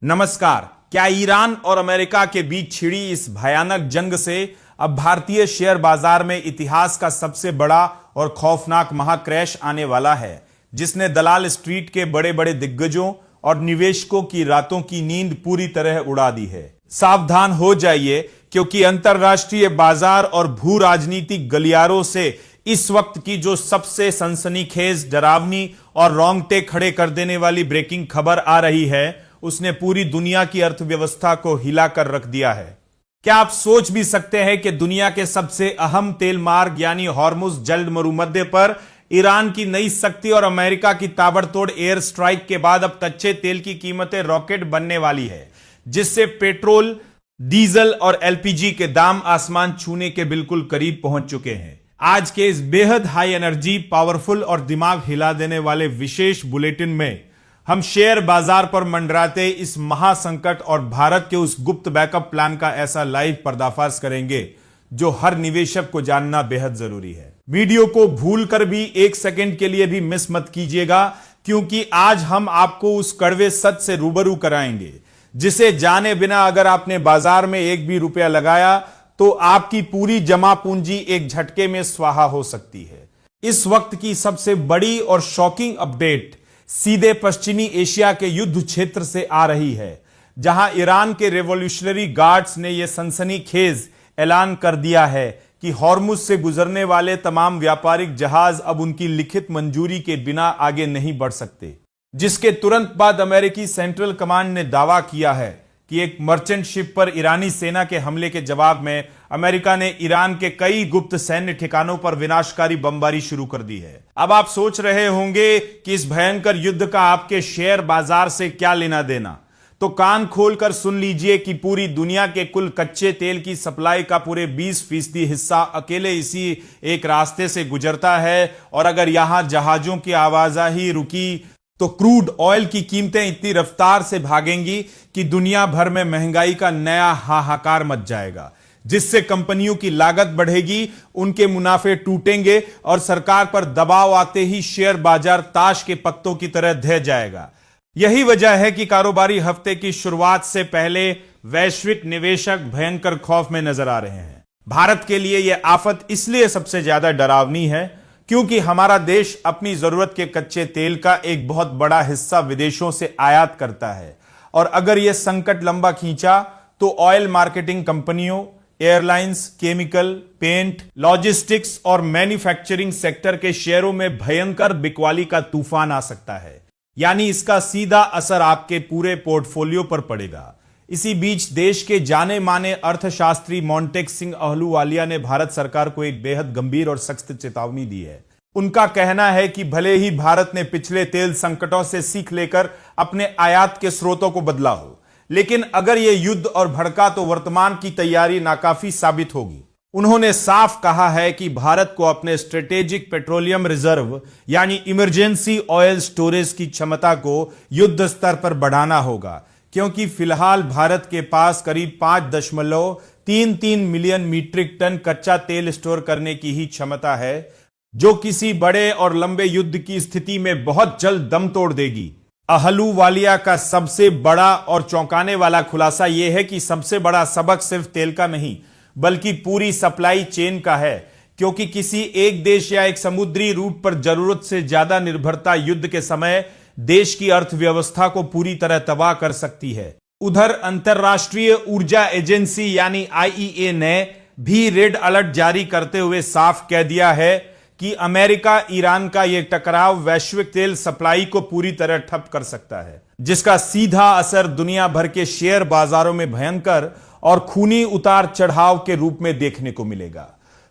नमस्कार। क्या ईरान और अमेरिका के बीच छिड़ी इस भयानक जंग से अब भारतीय शेयर बाजार में इतिहास का सबसे बड़ा और खौफनाक महाक्रैश आने वाला है, जिसने दलाल स्ट्रीट के बड़े बड़े दिग्गजों और निवेशकों की रातों की नींद पूरी तरह उड़ा दी है। सावधान हो जाइए, क्योंकि अंतरराष्ट्रीय बाजार और भू राजनीतिक गलियारों से इस वक्त की जो सबसे सनसनीखेज, डरावनी और रोंगटे खड़े कर देने वाली ब्रेकिंग खबर आ रही है, उसने पूरी दुनिया की अर्थव्यवस्था को हिलाकर रख दिया है। क्या आप सोच भी सकते हैं कि दुनिया के सबसे अहम तेल मार्ग यानी हॉर्मुज जल्द मरुमध्य पर ईरान की नई शक्ति और अमेरिका की ताबड़तोड़ एयर स्ट्राइक के बाद अब कच्चे तेल की कीमतें रॉकेट बनने वाली है, जिससे पेट्रोल, डीजल और एलपीजी के दाम आसमान छूने के बिल्कुल करीब पहुंच चुके हैं। आज के इस बेहद हाई एनर्जी, पावरफुल और दिमाग हिला देने वाले विशेष बुलेटिन में हम शेयर बाजार पर मंडराते इस महासंकट और भारत के उस गुप्त बैकअप प्लान का ऐसा लाइव पर्दाफाश करेंगे जो हर निवेशक को जानना बेहद जरूरी है। वीडियो को भूलकर भी एक सेकंड के लिए भी मिस मत कीजिएगा, क्योंकि आज हम आपको उस कड़वे सच से रूबरू कराएंगे जिसे जाने बिना अगर आपने बाजार में एक भी रुपया लगाया तो आपकी पूरी जमा पूंजी एक झटके में स्वाहा हो सकती है। इस वक्त की सबसे बड़ी और शॉकिंग अपडेट सीधे पश्चिमी एशिया के युद्ध क्षेत्र से आ रही है, जहां ईरान के रेवोल्यूशनरी गार्ड्स ने यह सनसनीखेज ऐलान कर दिया है कि हॉर्मुज से गुजरने वाले तमाम व्यापारिक जहाज अब उनकी लिखित मंजूरी के बिना आगे नहीं बढ़ सकते। जिसके तुरंत बाद अमेरिकी सेंट्रल कमांड ने दावा किया है कि एक मर्चेंट शिप पर ईरानी सेना के हमले के जवाब में अमेरिका ने ईरान के कई गुप्त सैन्य ठिकानों पर विनाशकारी बमबारी शुरू कर दी है। अब आप सोच रहे होंगे कि इस भयंकर युद्ध का आपके शेयर बाजार से क्या लेना देना, तो कान खोलकर सुन लीजिए कि पूरी दुनिया के कुल कच्चे तेल की सप्लाई का पूरे 20% हिस्सा अकेले इसी एक रास्ते से गुजरता है। और अगर यहां जहाजों की आवाजाही रुकी तो क्रूड ऑयल की कीमतें इतनी रफ्तार से भागेंगी कि दुनिया भर में महंगाई का नया हाहाकार मच जाएगा, जिससे कंपनियों की लागत बढ़ेगी, उनके मुनाफे टूटेंगे और सरकार पर दबाव आते ही शेयर बाजार ताश के पत्तों की तरह ढह जाएगा। यही वजह है कि कारोबारी हफ्ते की शुरुआत से पहले वैश्विक निवेशक भयंकर खौफ में नजर आ रहे हैं। भारत के लिए यह आफत इसलिए सबसे ज्यादा डरावनी है क्योंकि हमारा देश अपनी जरूरत के कच्चे तेल का एक बहुत बड़ा हिस्सा विदेशों से आयात करता है। और अगर यह संकट लंबा खींचा तो ऑयल मार्केटिंग कंपनियों, एयरलाइंस, केमिकल, पेंट, लॉजिस्टिक्स और मैन्युफैक्चरिंग सेक्टर के शेयरों में भयंकर बिकवाली का तूफान आ सकता है। यानी इसका सीधा असर आपके पूरे पोर्टफोलियो पर पड़ेगा। इसी बीच देश के जाने माने अर्थशास्त्री मोंटेक सिंह अहलूवालिया ने भारत सरकार को एक बेहद गंभीर और सख्त चेतावनी दी है। उनका कहना है कि भले ही भारत ने पिछले तेल संकटों से सीख लेकर अपने आयात के स्रोतों को बदला हो, लेकिन अगर यह युद्ध और भड़का तो वर्तमान की तैयारी नाकाफी साबित होगी। उन्होंने साफ कहा है कि भारत को अपने स्ट्रेटेजिक पेट्रोलियम रिजर्व यानी इमरजेंसी ऑयल स्टोरेज की क्षमता को युद्ध स्तर पर बढ़ाना होगा, क्योंकि फिलहाल भारत के पास करीब 5.33 मिलियन मीट्रिक टन कच्चा तेल स्टोर करने की ही क्षमता है, जो किसी बड़े और लंबे युद्ध की स्थिति में बहुत जल्द दम तोड़ देगी। अहलूवालिया का सबसे बड़ा और चौंकाने वाला खुलासा यह है कि सबसे बड़ा सबक सिर्फ तेल का नहीं बल्कि पूरी सप्लाई चेन का है, क्योंकि किसी एक देश या एक समुद्री रूट पर जरूरत से ज्यादा निर्भरता युद्ध के समय देश की अर्थव्यवस्था को पूरी तरह तबाह कर सकती है। उधर अंतरराष्ट्रीय ऊर्जा एजेंसी यानी आईईए ने भी रेड अलर्ट जारी करते हुए साफ कह दिया है कि अमेरिका ईरान का यह टकराव वैश्विक तेल सप्लाई को पूरी तरह ठप कर सकता है, जिसका सीधा असर दुनिया भर के शेयर बाजारों में भयंकर और खूनी उतार चढ़ाव के रूप में देखने को मिलेगा।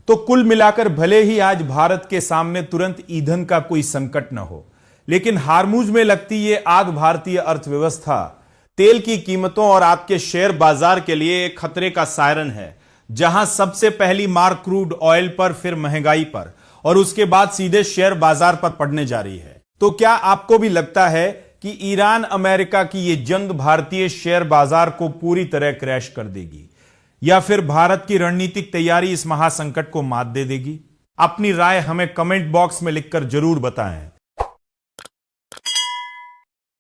तो कुल मिलाकर भले ही आज भारत के सामने तुरंत ईंधन का कोई संकट न हो, लेकिन हार्मुज में लगती ये आग भारतीय अर्थव्यवस्था, तेल की कीमतों और आपके शेयर बाजार के लिए एक खतरे का सायरन है, जहां सबसे पहली मार क्रूड ऑयल पर, फिर महंगाई पर और उसके बाद सीधे शेयर बाजार पर पड़ने जा रही है। तो क्या आपको भी लगता है कि ईरान अमेरिका की यह जंग भारतीय शेयर बाजार को पूरी तरह क्रैश कर देगी, या फिर भारत की रणनीतिक तैयारी इस महासंकट को मात दे देगी? अपनी राय हमें कमेंट बॉक्स में लिखकर जरूर बताएं।